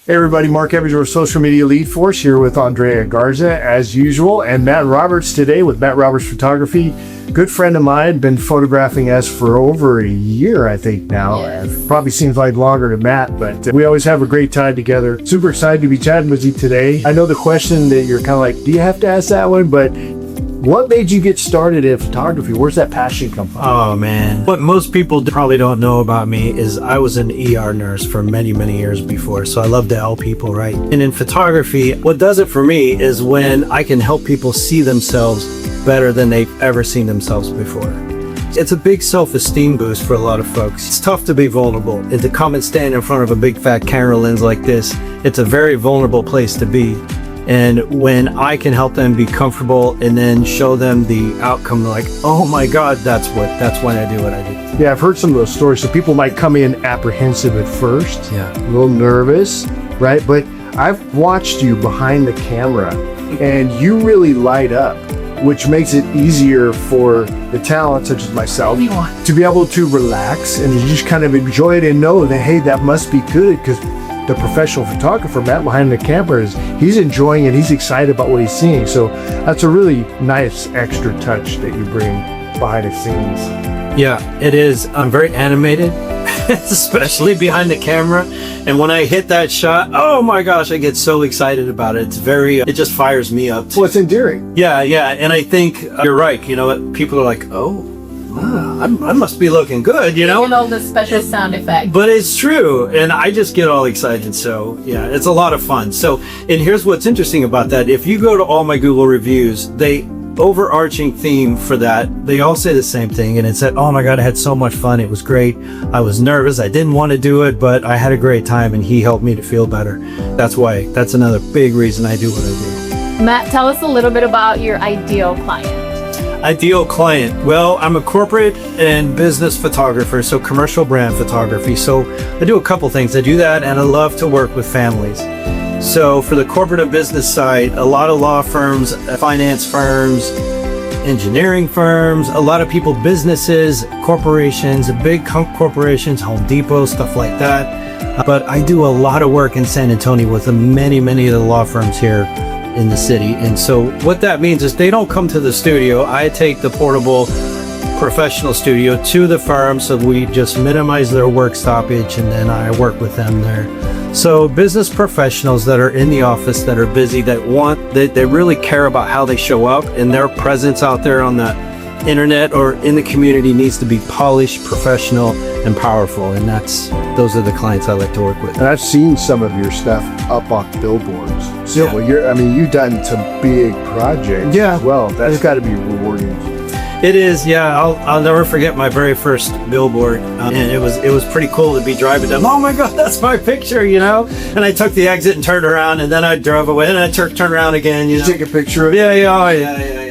Hey everybody, Mark Evans, your social media lead force, here with Andrea Garza as usual, and Matt Roberts today with Matt Roberts Photography. Good friend of mine, been photographing us for over a year, I think now. Yes. Probably seems like longer to Matt, but we always have a great time together. Super excited to be chatting with you today. I know the question that you're kind of like, do you have to ask that one? But what made you get started in photography? Where's that passion come from? Oh man. What most people probably don't know about me is I was an ER nurse for many, many years before. So I love to help people, right? And in photography, what does it for me is when I can help people see themselves better than they've ever seen themselves before. It's a big self-esteem boost for a lot of folks. It's tough to be vulnerable and to come and stand in front of a big fat camera lens like this. It's a very vulnerable place to be. And when I can help them be comfortable and then show them the outcome, like, oh my God, that's when I do what I do. Yeah, I've heard some of those stories. So people might come in apprehensive at first, Yeah. a little nervous, right? But I've watched you behind the camera and you really light up, which makes it easier for the talent such as myself to be able to relax and just kind of enjoy it and know that, hey, that must be good, because the professional photographer, Matt, behind the camera, he's enjoying it. He's excited about what he's seeing. So that's a really nice extra touch that you bring behind the scenes. Yeah, it is. I'm very animated, especially behind the camera. And when I hit that shot, oh my gosh, I get so excited about it. It's very, it just fires me up. Well, it's endearing. Yeah. And I think you're right. You know, people are like, oh, wow, I must be looking good, you know? And all the special sound effects. But it's true, and I just get all excited. So yeah, it's a lot of fun. So, and here's what's interesting about that. If you go to all my Google reviews, they overarching theme for that, they all say the same thing, and it said, oh my God, I had so much fun. It was great. I was nervous. I didn't want to do it, but I had a great time, and he helped me to feel better. That's another big reason I do what I do. Matt, tell us a little bit about your ideal client. Ideal client. Well, I'm a corporate and business photographer, so commercial brand photography. So I do a couple things. I do that, and I love to work with families. So for the corporate and business side, a lot of law firms, finance firms, engineering firms, a lot of people, businesses, corporations, big corporations, Home Depot, stuff like that. But I do a lot of work in San Antonio with many of the law firms here in the city. And so what that means is they don't come to the studio. I take the portable professional studio to the firm, so we just minimize their work stoppage, and then I work with them there. So business professionals that are in the office, that are busy, that they really care about how they show up, and their presence out there on the internet or in the community needs to be polished, professional, and powerful. And those are the clients I like to work with. And I've seen some of your stuff up on billboards. So Yeah. you've done some big projects as well. That's got to be rewarding. It is, yeah. I'll never forget my very first billboard, and it was pretty cool to be driving down. Oh my God, that's my picture, you know. And I took the exit and turned around, and then I drove away, and I turned around again. You know? Take a picture of it. Yeah.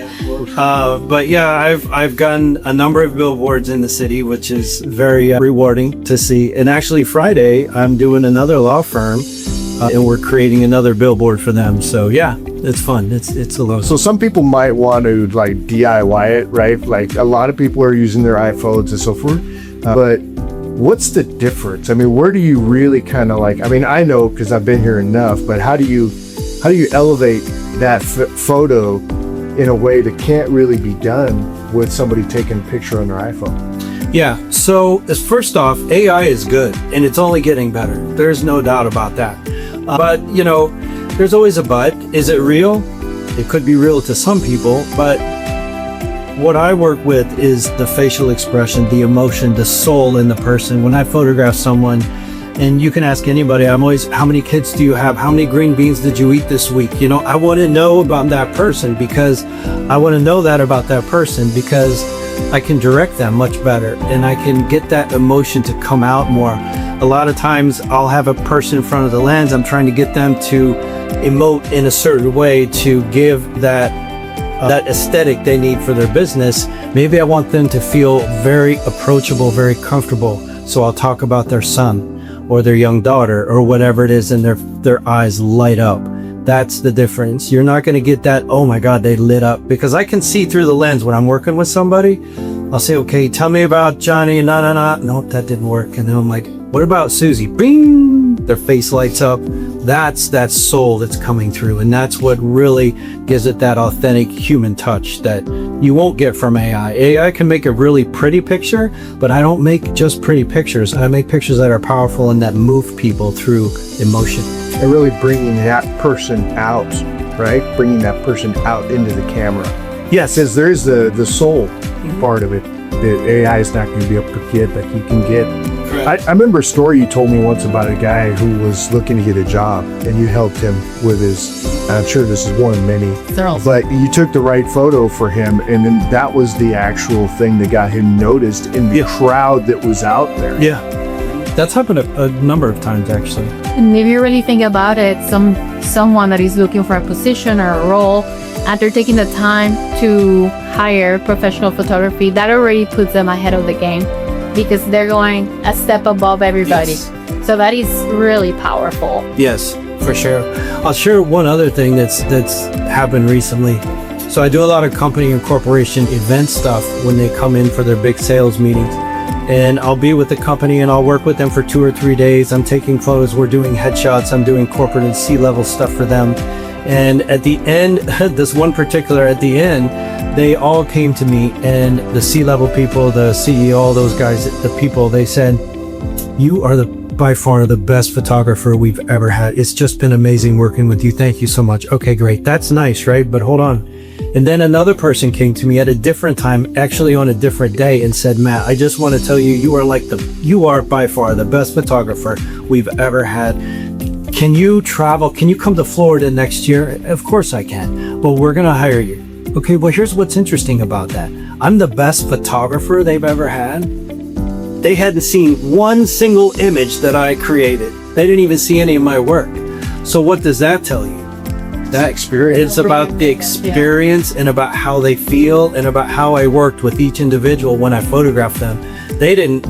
But yeah, I've gotten a number of billboards in the city, which is very rewarding to see. And actually, Friday I'm doing another law firm, and we're creating another billboard for them. So yeah, it's fun. It's a lot. So some people might want to like DIY it, right? Like a lot of people are using their iPhones and so forth. But what's the difference? I mean, where do you really kind of like? I mean, I know because I've been here enough. But how do you elevate that photo in a way that can't really be done with somebody taking a picture on their iPhone? Yeah, so first off, AI is good, and it's only getting better. There's no doubt about that. But, you know, there's always a but. Is it real? It could be real to some people, but what I work with is the facial expression, the emotion, the soul in the person. When I photograph someone, and you can ask anybody, I'm always, how many kids do you have? How many green beans did you eat this week? You know, I want to know about that person, because I want to know that about that person, because I can direct them much better, and I can get that emotion to come out more. A lot of times I'll have a person in front of the lens. I'm trying to get them to emote in a certain way to give that aesthetic they need for their business. Maybe I want them to feel very approachable, very comfortable. So I'll talk about their son or their young daughter or whatever it is, and their eyes light up. That's the difference. You're not going to get that, oh my God, they lit up, because I can see through the lens when I'm working with somebody. I'll say, okay, tell me about Johnny. No, that didn't work. And then I'm like, what about Susie? Bing! Their face lights up. That's that soul that's coming through. And that's what really gives it that authentic human touch that you won't get from AI. AI can make a really pretty picture, but I don't make just pretty pictures. I make pictures that are powerful and that move people through emotion. And really bringing that person out, right? Bringing that person out into the camera. Yes. Because there's the soul part of it that AI is not going to be able to get, but he can get. I remember a story you told me once about a guy who was looking to get a job, and you helped him with his, I'm sure this is one of many, but you took the right photo for him, and then that was the actual thing that got him noticed in the crowd that was out there. Yeah. That's happened a number of times, actually. And if you really think about it, someone that is looking for a position or a role, and they're taking the time to hire professional photography, that already puts them ahead of the game because they're going a step above everybody. Yes. So that is really powerful. Yes, for sure. I'll share one other thing that's happened recently. So I do a lot of company and corporation event stuff when they come in for their big sales meetings. And I'll be with the company and I'll work with them for 2 or 3 days. I'm taking photos, we're doing headshots, I'm doing corporate and C-level stuff for them. And at the end, this one particular, at the end, they all came to me, and the C-level people, the CEO, all those guys, the people, they said, you are by far the best photographer we've ever had. It's just been amazing working with you. Thank you so much. Okay, great. That's nice, right? But hold on. And then another person came to me at a different time, actually on a different day, and said, Matt, I just want to tell you, you are by far the best photographer we've ever had. Can you travel? Can you come to Florida next year? Of course I can. Well, we're going to hire you. Okay, well, here's what's interesting about that. I'm the best photographer they've ever had. They hadn't seen one single image that I created. They didn't even see any of my work. So what does that tell you? That experience. It's about the experience and about how they feel and about how I worked with each individual when I photographed them. They didn't...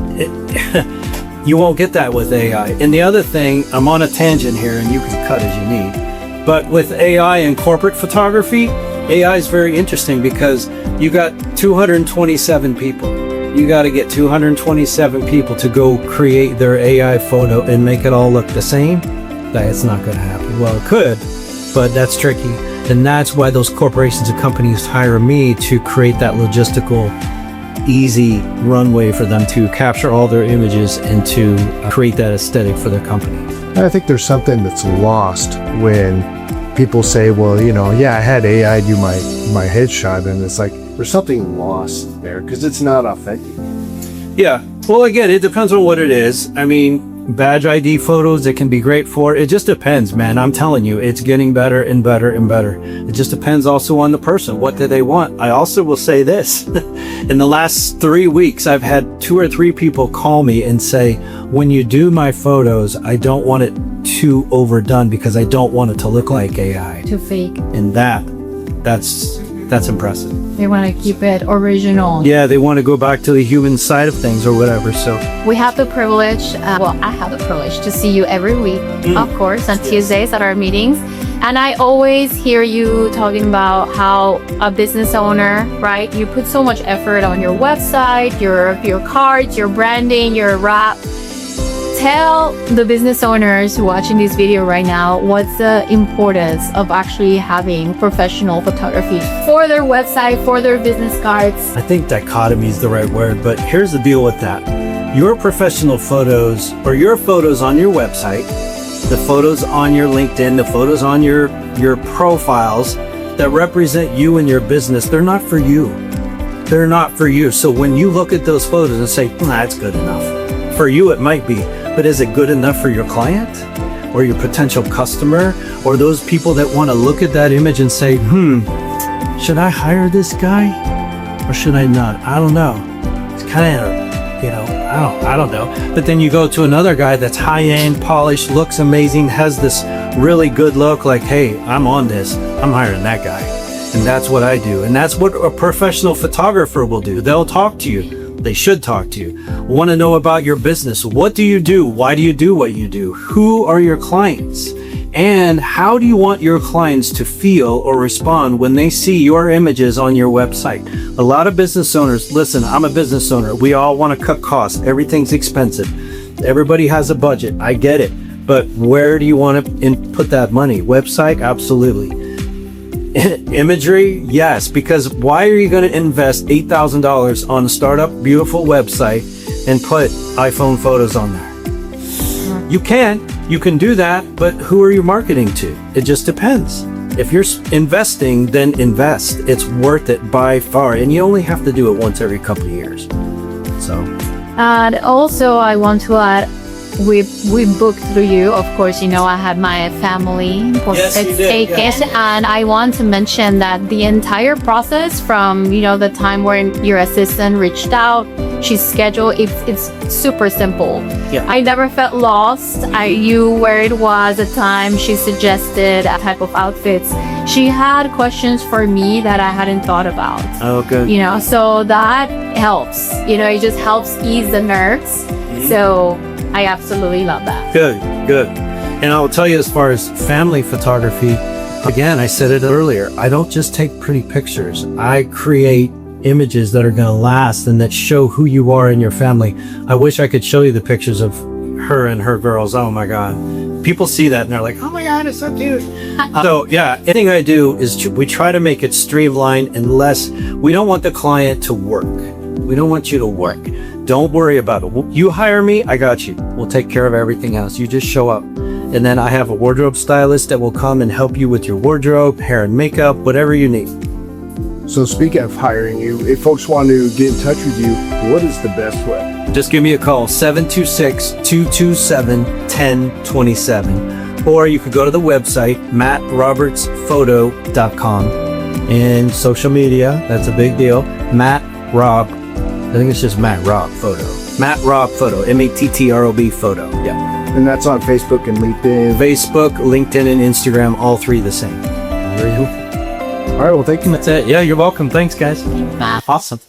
You won't get that with AI. And the other thing, I'm on a tangent here and you can cut as you need. But with AI and corporate photography, AI is very interesting because you got 227 people. You got to get 227 people to go create their AI photo and make it all look the same. That's not going to happen. Well, it could, but that's tricky. And that's why those corporations and companies hire me to create that logistical easy runway for them to capture all their images and to create that aesthetic for their company. I think there's something that's lost when people say, well, I had AI do my headshot, and it's like there's something lost there because it's not authentic. Yeah. Well, again, it depends on what it is. I mean, badge ID photos, it can be great for. It just depends, man. I'm telling you, it's getting better and better and better. It just depends also on the person. What do they want? I also will say this. In the last 3 weeks, I've had 2 or 3 people call me and say, when you do my photos, I don't want it too overdone because I don't want it to look like AI. Too fake. And that's impressive. They want to keep it original. Yeah, they want to go back to the human side of things or whatever. So we have the privilege, I have the privilege to see you every week, of course, on Tuesdays at our meetings. And I always hear you talking about how a business owner, right? You put so much effort on your website, your cards, your branding, your wrap. Tell the business owners watching this video right now what's the importance of actually having professional photography for their website, for their business cards. I think dichotomy is the right word, but here's the deal with that. Your professional photos or your photos on your website, the photos on your LinkedIn, the photos on your profiles that represent you and your business, they're not for you. They're not for you. So when you look at those photos and say, that's good enough. For you, it might be. But is it good enough for your client or your potential customer or those people that want to look at that image and say, should I hire this guy or should I not? I don't know. It's kind of, I don't know. But then you go to another guy that's high-end, polished, looks amazing, has this really good look like, hey, I'm on this. I'm hiring that guy. And that's what I do. And that's what a professional photographer will do. They'll talk to you. They should talk to you. Want to know about your business. What do you do? Why do you do what you do? Who are your clients? And how do you want your clients to feel or respond when they see your images on your website? A lot of business owners, listen, I'm a business owner. We all want to cut costs. Everything's expensive. Everybody has a budget. I get it. But where do you want to put that money? Website? Absolutely. Imagery? Yes, because why are you going to invest $8,000 on a startup beautiful website and put iPhone photos on there? You can do that, but who are you marketing to? It just depends. If you're investing, then invest. It's worth it by far, and you only have to do it once every couple of years. So, And also, I want to add, we booked through you. Of course, you know, I had my family Yes, you did, staycation, and I want to mention that the entire process from, you know, the time when your assistant reached out, she scheduled, it's super simple. Yeah. I never felt lost. I knew where it was at the time. She suggested a type of outfits. She had questions for me that I hadn't thought about. oh, good. You know, so that helps. You know, it just helps ease the nerves. So I absolutely love that. Good. And I'll tell you, as far as family photography, again, I said it earlier, I don't just take pretty pictures. I create images that are going to last and that show who you are in your family. I wish I could show you the pictures of her and her girls. Oh my God. People see that and they're like, oh my God, it's so cute. So yeah, anything I do is we try to make it streamlined and less. We don't want the client to work. We don't want you to work. Don't worry about it. You hire me, I got you. We'll take care of everything else. You just show up. And then I have a wardrobe stylist that will come and help you with your wardrobe, hair and makeup, whatever you need. So speaking of hiring you, if folks want to get in touch with you, what is the best way? Just give me a call, 726-227-1027. Or you could go to the website, mattrobertsphoto.com. And social media, that's a big deal. Matt Rob, I think it's just Matt Rob Photo. Matt Rob Photo, M-A-T-T-R-O-B Photo. Yeah. And that's on Facebook and LinkedIn. Facebook, LinkedIn, and Instagram, all three the same. Very cool. All right, well, thank you. That's it. Yeah, you're welcome. Thanks, guys. Bye. Awesome.